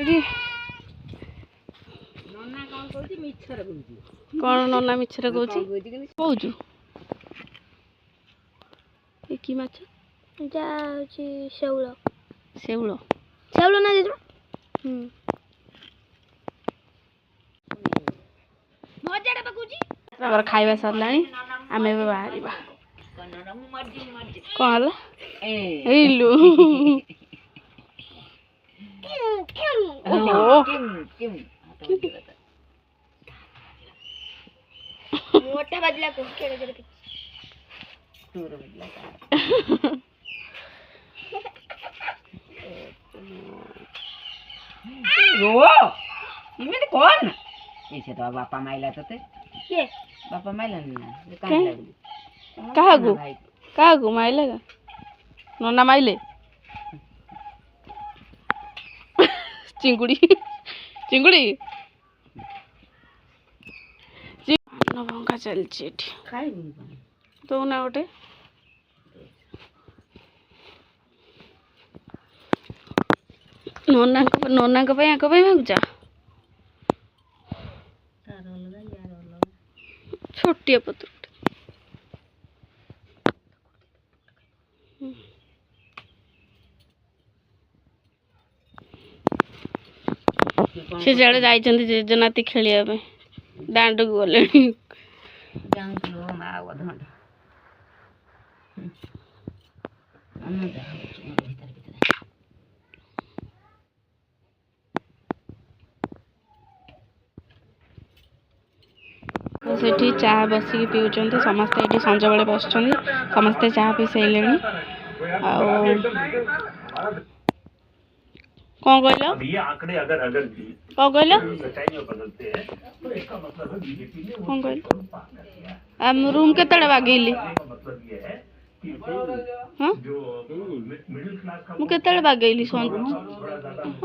कि कौन नना मिछरे कहूँ कि माछ शेउल शेउल शेउल ना दे खाଇବା ସରିଲାଣି ଆମେ ଏବେ ବାହାରିବା କଣ ହେଲା ହେଇଲୁ मोटा बदला को रो इमे कौन ऐसे तो बापा माइला तो के बापा माइला ना कहा गो माइले नना माइले चिंगुड़ी चिंगुड़ी भंगा चलती तो ना गोटे नना मागुचा छोटिया पत्र से जड़े जाइछन्ति जेजनाती खेलिया पे दांड को गले जांलो मा वधन सेठी चाह बसिकी पिउछन्ति समस्ते एठी संज बेले बसछन्ति समस्ते चाह पी सैलेनी आ कौन कहलो ये आंकड़े अगर कौन कहलो कौन कहलो हम रूम केतडे बागेली हां मु केतडे बागेली सोन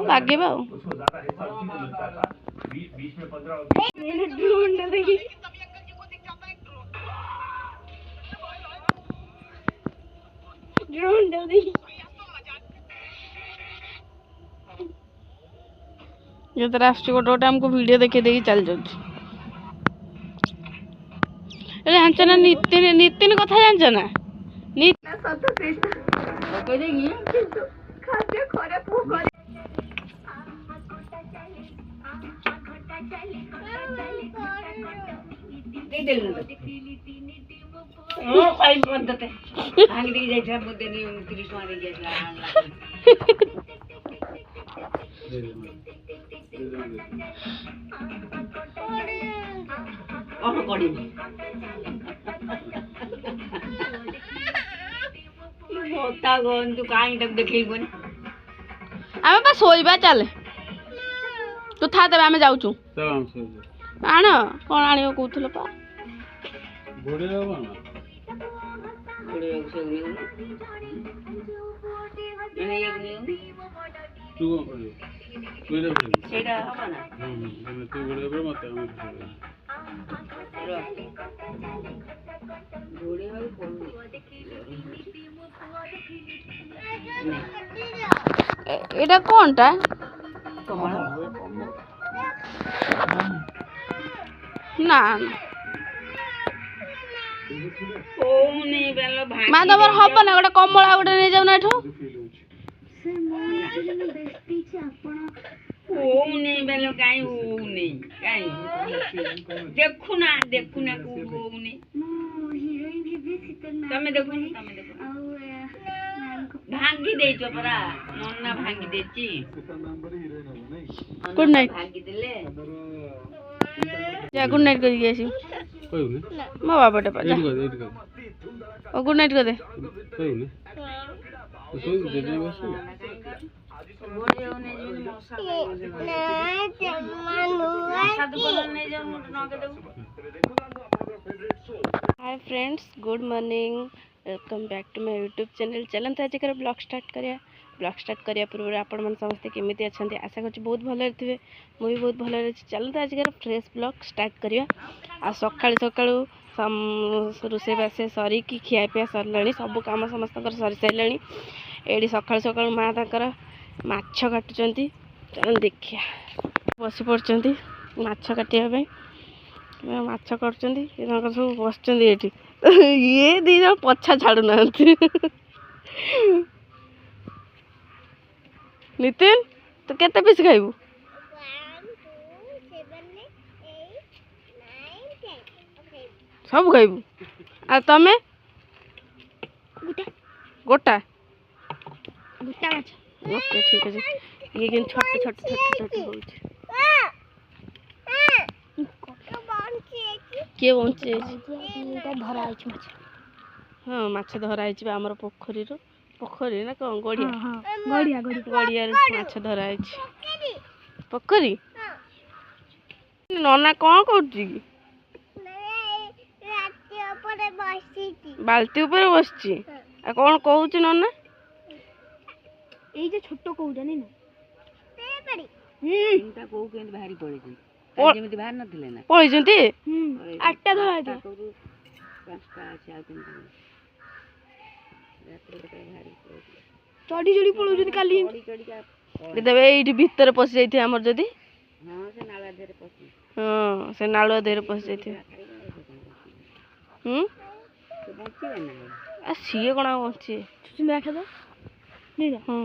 बागेबा ये तो राष्ट्र गोटे गोटे हमको वीडियो देखे देखी चल जाऊँ जानच ना नितिन नितिन कथा जानच ना तू कहीं तक देखेबन आमे बस सोइबा चले तू था तबे आमे जाउछु आण कोन आनियो कहउथलो पा बड़े बाबा ना बड़े से नहीं एक नहीं तू कौन करियो कोइला सेटा हबा ना मैंने तू बड़े बड़े मत हम बड़े हो कोन एटा कोनटा कमल ना ओम नहीं बेलो भाई मा तमर हब ना गोटे कमला गोटे नै जाउ ना एठो ओम नहीं बेलो काई ओम नहीं काई देखु ना को ओम नहीं तमे देखो भांगी देचो परा नन्ना भांगी देची गुड नाइट भांगी देले जा गुड नाइट कर गेसी कोइ ने म बाबाटे पा जा एट कर ओ गुड नाइट कर दे कोइ ने तो दे दे बस बोले ओने जो मौसा साधु बोले ने जो मुट न के देऊ hi friends good morning welcome back to my YouTube channel चलते आज कर ब्लॉग स्टार्ट करिया पूर्व आपण मन समस्त केमिति अछंती आशा करछि बहुत भले थे मु भी बहुत भले अछि चलते आज कर फ्रेश ब्लॉग स्टार्ट करिया आ सकाळी सकाळू रोषे बासे सरी कि खिया पिया सरलाणी सब काम समस्त सरी सारे एडी सकाळू सकाळू माँ ताकर माछ काटुचंती ଚାଲ ଦେଖିଆ ବସି ପଡ଼ିଛନ୍ତି ମାଛ କାଟିବା ପାଇଁ ମାଛ କରୁଛନ୍ତି ଏ ତାଙ୍କର ସବୁ ବସିଛନ୍ତି ଏଠି ଇଏ ଦି ଜଣ ପଛା ଛାଡ଼ୁନାହାନ୍ତି ନିତିନ ତୁ କେତେ ପିସ୍ ଖାଇବୁ ସବୁ ଖାଇବୁ ଆଉ ତମେ ଗୋଟା ମାଛ ଓକେ ଠିକ୍ ଅଛି ଇଏ କିନ୍ତୁ ଛୋଟ ଛୋଟ ଛୋଟ ଛୋଟ ହେଉଛି କିଏ ବଞ୍ଚି ଯାଇଛି ଧରା ହେଇଛି ମାଛ ହଁ ମାଛ ଧରା ହେଇଛି ବା ଆମର ପୋଖରୀରୁ ପୋଖରୀ ନା କ'ଣ ଗଡ଼ିଆ ଗଡ଼ିଆ ଗଡ଼ିଆରୁ ମାଛ ଧରା ହେଇଛି ପୋଖରୀ ନନା କ'ଣ କରୁଛି କି ବାଲ୍ଟି ଉପରେ ବସିଛି ଆଉ କ'ଣ କହୁଛି ନନା ଏଇ ଯେ ଛୋଟ କଉଟା ନାଇଁ ନା ତିନିଟା କୋଉ କେମିତି ବାହାରି ପଳେଇଛନ୍ତି ଯେମିତି ବାହାରି ନଥିଲେ ନା ପଳେଇଛନ୍ତି 8ଟା ଧରା ହେଇଥିଲା ତାକୁ 5ଟା ଅଛି ଆଉ 3ଟା ରାତିରେ କେତେବେଳେ ବାହାରି ପଳେଇଥିଲେ ଚଢି ଚଢି ପଳଉଛନ୍ତି କାଲି ଚଢ଼ିକା ଦେବେ ଏଇଠି ଭିତରେ ପଶି ଯାଇଥିବେ ଆମର ଯଦି ହଁ ସେ ନାଳ ଦେହରେ ପଶି ହଁ ସେ ନାଳୁଆ ଦେହରେ ପଶି ଯାଇଥିବେ ସେ ବଞ୍ଚିବେ ନା ଆଉ ସିଏ କ'ଣ ଆଉ ବଞ୍ଚିବେ ଚୁଚୁନ୍ଦା ଖାଇଦ ନେଇ ଯା ହଁ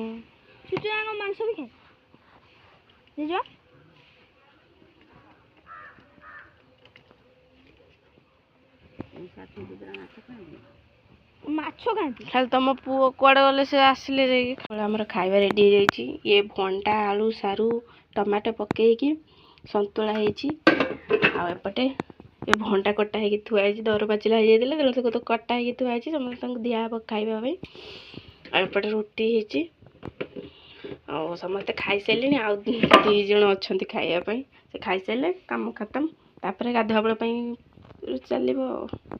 ଚୁଚୁନ୍ଦା ମାଂସ ବି ଖାଏ ନେଇଯା ମାଛ ଖାଆନ୍ତି ଖାଲି ତମ ପୁଅ କୁଆଡ଼େ ଗଲେ ସେ ଆସିଲେ ଯାଇକି ଆମର ଖାଇବା ରେଡ଼ି ହେଇଯାଇଛି ଇଏ ଭଣ୍ଡା ଆଳୁ ସାରୁ ଟମାଟୋ ପକେଇକି ସନ୍ତୁଳା ହେଇଛି ଆଉ ଏପଟେ ଏ ଭଣ୍ଡା କଟା ହେଇକି ଥୁଆ ହେଇଛି ଦର ପାଚିଲା ହେଇଯାଇଥିଲା ତେଣୁ ତାକୁ ତ କଟା ହେଇକି ଥୁଆ ହେଇଛି ସମସ୍ତଙ୍କୁ ଦିଆହେବ ଖାଇବା ପାଇଁ ଆଉ ଏପଟେ ରୁଟି ହେଇଛି ଆଉ ସମସ୍ତେ ଖାଇସାରିଲେଣି ଆଉ 2 ଜଣ ଅଛନ୍ତି ଖାଇବା ପାଇଁ ସେ ଖାଇସାରିଲେ କାମ ଖତମ ତାପରେ ଗାଧୁଆ ବେଳ ପାଇଁ ଚାଲିବ ଆଉ